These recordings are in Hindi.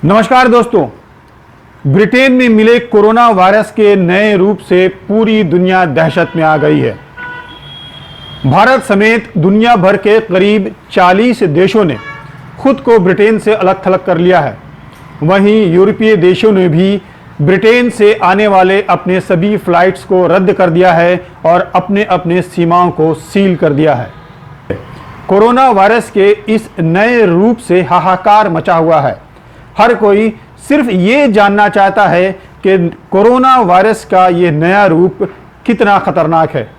नमस्कार दोस्तों, ब्रिटेन में मिले कोरोना वायरस के नए रूप से पूरी दुनिया दहशत में आ गई है। भारत समेत दुनिया भर के करीब 40 देशों ने खुद को ब्रिटेन से अलग थलग कर लिया है। वहीं यूरोपीय देशों ने भी ब्रिटेन से आने वाले अपने सभी फ्लाइट्स को रद्द कर दिया है और अपने अपने सीमाओं को सील कर दिया है। कोरोना वायरस के इस नए रूप से हाहाकार मचा हुआ है। हर कोई सिर्फ ये जानना चाहता है कि कोरोना वायरस का ये नया रूप कितना खतरनाक है।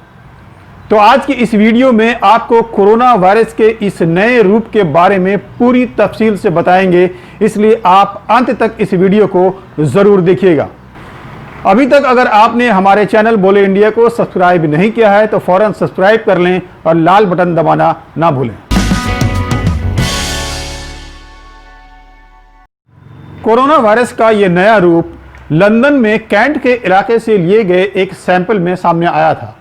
तो आज की इस वीडियो में आपको कोरोना वायरस के इस नए रूप के बारे में पूरी तफसील से बताएंगे, इसलिए आप अंत तक इस वीडियो को ज़रूर देखिएगा। अभी तक अगर आपने हमारे चैनल बोले इंडिया को सब्सक्राइब नहीं किया है तो फौरन सब्सक्राइब कर लें और लाल बटन दबाना ना भूलें। कोरोना वायरस का ये नया रूप लंदन में कैंट के इलाके से लिए गए एक सैंपल में सामने आया था।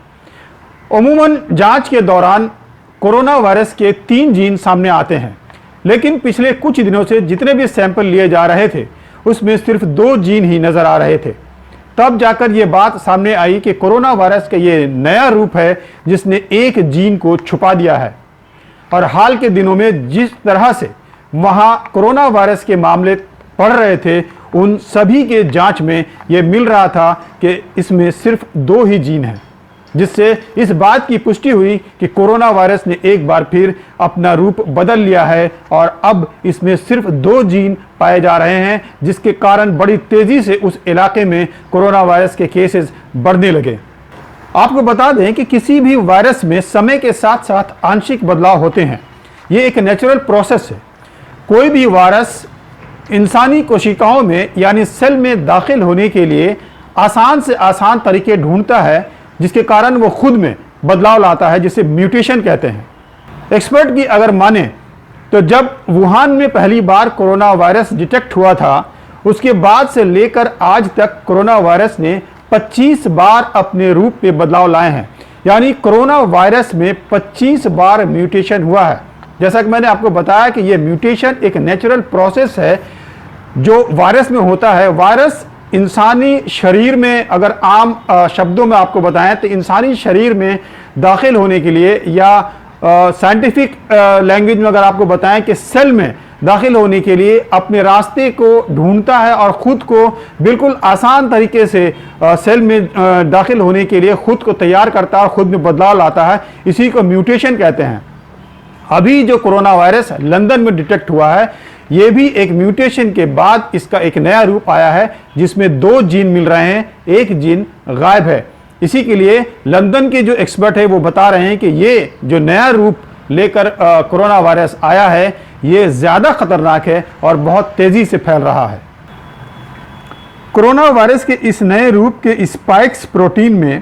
अमूमन जांच के दौरान कोरोना वायरस के 3 जीन सामने आते हैं, लेकिन पिछले कुछ दिनों से जितने भी सैंपल लिए जा रहे थे उसमें सिर्फ 2 जीन ही नजर आ रहे थे। तब जाकर ये बात सामने आई कि कोरोना वायरस का ये नया रूप है जिसने एक जीन को छुपा दिया है। और हाल के दिनों में जिस तरह से वहाँ कोरोना वायरस के मामले पढ़ रहे थे, उन सभी के जांच में यह मिल रहा था कि इसमें सिर्फ 2 ही जीन हैं, जिससे इस बात की पुष्टि हुई कि कोरोना वायरस ने एक बार फिर अपना रूप बदल लिया है और अब इसमें सिर्फ 2 जीन पाए जा रहे हैं, जिसके कारण बड़ी तेजी से उस इलाके में कोरोना वायरस के केसेस बढ़ने लगे। आपको बता दें कि किसी भी वायरस में समय के साथ साथ आंशिक बदलाव होते हैं। ये एक नेचुरल प्रोसेस है। कोई भी वायरस इंसानी कोशिकाओं में यानी सेल में दाखिल होने के लिए आसान से आसान तरीके ढूंढता है, जिसके कारण वो खुद में बदलाव लाता है, जिसे म्यूटेशन कहते हैं। एक्सपर्ट की अगर माने तो जब वुहान में पहली बार कोरोना वायरस डिटेक्ट हुआ था, उसके बाद से लेकर आज तक कोरोना वायरस ने 25 बार अपने रूप में बदलाव लाए हैं। यानी कोरोना वायरस में 25 बार म्यूटेशन हुआ है। जैसा कि मैंने आपको बताया कि ये म्यूटेशन एक नेचुरल प्रोसेस है जो वायरस में होता है। वायरस इंसानी शरीर में, अगर आम शब्दों में आपको बताएं तो इंसानी शरीर में दाखिल होने के लिए, या साइंटिफिक लैंग्वेज में अगर आपको बताएं कि सेल में दाखिल होने के लिए अपने रास्ते को ढूंढता है और ख़ुद को बिल्कुल आसान तरीके से सेल में दाखिल होने के लिए ख़ुद को तैयार करता है और ख़ुद में बदलाव लाता है। इसी को म्यूटेशन कहते हैं। अभी जो कोरोना वायरस लंदन में डिटेक्ट हुआ है, ये भी एक म्यूटेशन के बाद इसका एक नया रूप आया है, जिसमें 2 जीन मिल रहे हैं, एक जीन गायब है। इसी के लिए लंदन के जो एक्सपर्ट है वो बता रहे हैं कि ये जो नया रूप लेकर कोरोना वायरस आया है, ये ज़्यादा खतरनाक है और बहुत तेज़ी से फैल रहा है। कोरोना वायरस के इस नए रूप के स्पाइक्स प्रोटीन में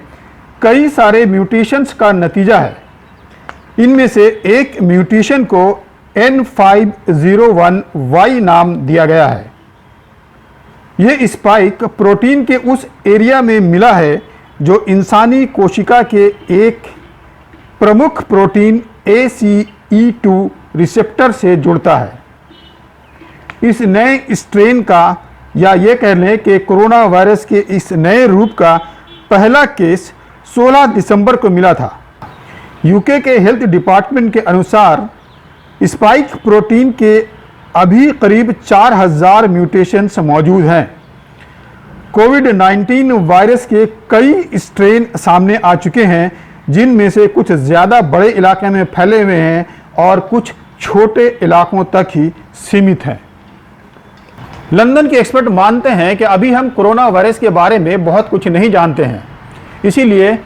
कई सारे म्यूटेशंस का नतीजा है। इनमें से एक म्यूटेशन को N501Y नाम दिया गया है। यह स्पाइक प्रोटीन के उस एरिया में मिला है जो इंसानी कोशिका के एक प्रमुख प्रोटीन ACE2 रिसेप्टर से जुड़ता है। इस नए स्ट्रेन का, या ये कह लें कि कोरोना वायरस के इस नए रूप का पहला केस 16 दिसंबर को मिला था। यूके के हेल्थ डिपार्टमेंट के अनुसार स्पाइक प्रोटीन के अभी करीब 4000 म्यूटेशंस मौजूद हैं। कोविड-19 वायरस के कई स्ट्रेन सामने आ चुके हैं, जिनमें से कुछ ज़्यादा बड़े इलाके में फैले हुए हैं और कुछ छोटे इलाकों तक ही सीमित हैं। लंदन के एक्सपर्ट मानते हैं कि अभी हम कोरोना वायरस के बारे में बहुत कुछ नहीं जानते हैं, इसीलिए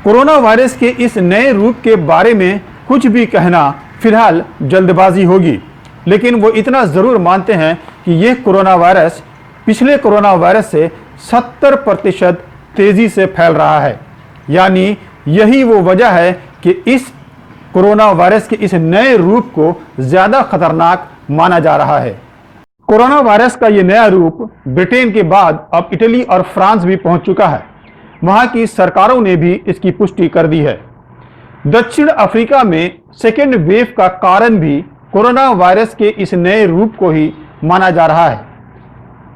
कोरोना वायरस के इस नए रूप के बारे में कुछ भी कहना फिलहाल जल्दबाजी होगी। लेकिन वो इतना ज़रूर मानते हैं कि यह कोरोना वायरस पिछले कोरोना वायरस से 70% तेज़ी से फैल रहा है। यानी यही वो वजह है कि इस कोरोना वायरस के इस नए रूप को ज़्यादा खतरनाक माना जा रहा है। कोरोना वायरस का ये नया रूप ब्रिटेन के बाद अब इटली और फ्रांस भी पहुंच चुका है। वहां की सरकारों ने भी इसकी पुष्टि कर दी है। दक्षिण अफ्रीका में सेकेंड वेव का कारण भी कोरोना वायरस के इस नए रूप को ही माना जा रहा है।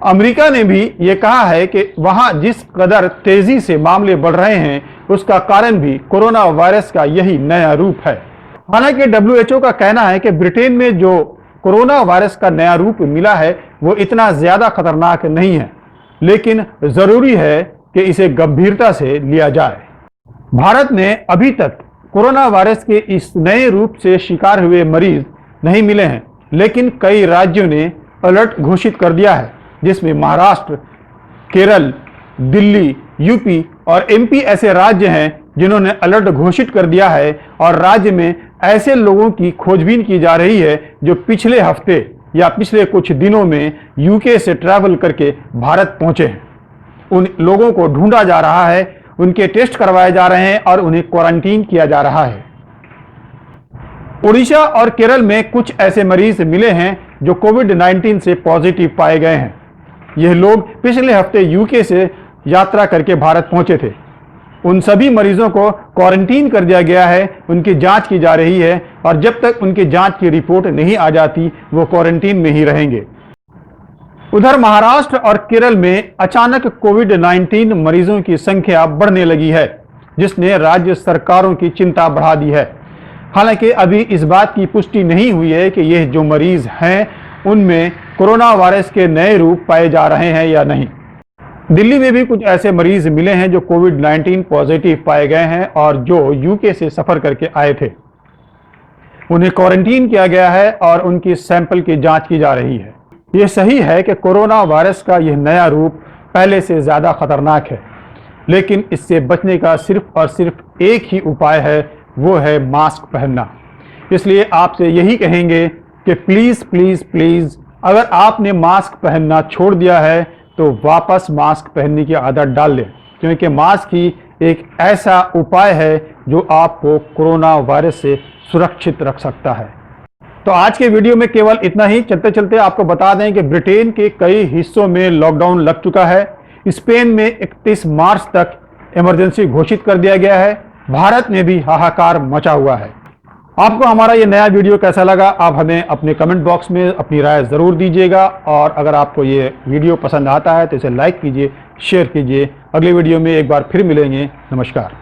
अमेरिका ने भी ये कहा है कि वहां जिस कदर तेजी से मामले बढ़ रहे हैं उसका कारण भी कोरोना वायरस का यही नया रूप है। हालांकि WHO का कहना है कि ब्रिटेन में जो कोरोना वायरस का नया रूप मिला है वो इतना ज्यादा खतरनाक नहीं है, लेकिन जरूरी है कि इसे गंभीरता से लिया जाए। भारत ने अभी तक कोरोना वायरस के इस नए रूप से शिकार हुए मरीज नहीं मिले हैं, लेकिन कई राज्यों ने अलर्ट घोषित कर दिया है, जिसमें महाराष्ट्र, केरल, दिल्ली, यूपी और MP ऐसे राज्य हैं जिन्होंने अलर्ट घोषित कर दिया है और राज्य में ऐसे लोगों की खोजबीन की जा रही है जो पिछले हफ्ते या पिछले कुछ दिनों में UK से ट्रैवल करके भारत पहुंचे हैं। उन लोगों को ढूंढा जा रहा है, उनके टेस्ट करवाए जा रहे हैं और उन्हें क्वारंटीन किया जा रहा है। उड़ीसा और केरल में कुछ ऐसे मरीज मिले हैं जो कोविड-19 से पॉजिटिव पाए गए हैं। यह लोग पिछले हफ्ते UK से यात्रा करके भारत पहुंचे थे। उन सभी मरीजों को क्वारंटीन कर दिया गया है, उनकी जांच की जा रही है और जब तक उनकी जांच की रिपोर्ट नहीं आ जाती वो क्वारंटीन में ही रहेंगे। उधर महाराष्ट्र और केरल में अचानक कोविड-19 मरीजों की संख्या बढ़ने लगी है, जिसने राज्य सरकारों की चिंता बढ़ा दी है। हालांकि अभी इस बात की पुष्टि नहीं हुई है कि यह जो मरीज हैं उनमें कोरोना वायरस के नए रूप पाए जा रहे हैं या नहीं। दिल्ली में भी कुछ ऐसे मरीज मिले हैं जो कोविड-19 पॉजिटिव पाए गए हैं और जो UK से सफर करके आए थे। उन्हें क्वारंटीन किया गया है और उनकी सैंपल की जांच की जा रही है। यह सही है कि कोरोना वायरस का यह नया रूप पहले से ज़्यादा खतरनाक है, लेकिन इससे बचने का सिर्फ और सिर्फ एक ही उपाय है, वो है मास्क पहनना। इसलिए आपसे यही कहेंगे कि प्लीज़ प्लीज़ प्लीज़ अगर आपने मास्क पहनना छोड़ दिया है तो वापस मास्क पहनने की आदत डाल लें, क्योंकि मास्क ही एक ऐसा उपाय है जो आपको कोरोना वायरस से सुरक्षित रख सकता है। तो आज के वीडियो में केवल इतना ही। चलते चलते आपको बता दें कि ब्रिटेन के कई हिस्सों में लॉकडाउन लग चुका है। स्पेन में 31 मार्च तक इमरजेंसी घोषित कर दिया गया है। भारत में भी हाहाकार मचा हुआ है। आपको हमारा ये नया वीडियो कैसा लगा, आप हमें अपने कमेंट बॉक्स में अपनी राय ज़रूर दीजिएगा और अगर आपको ये वीडियो पसंद आता है तो इसे लाइक कीजिए, शेयर कीजिए। अगले वीडियो में एक बार फिर मिलेंगे। नमस्कार।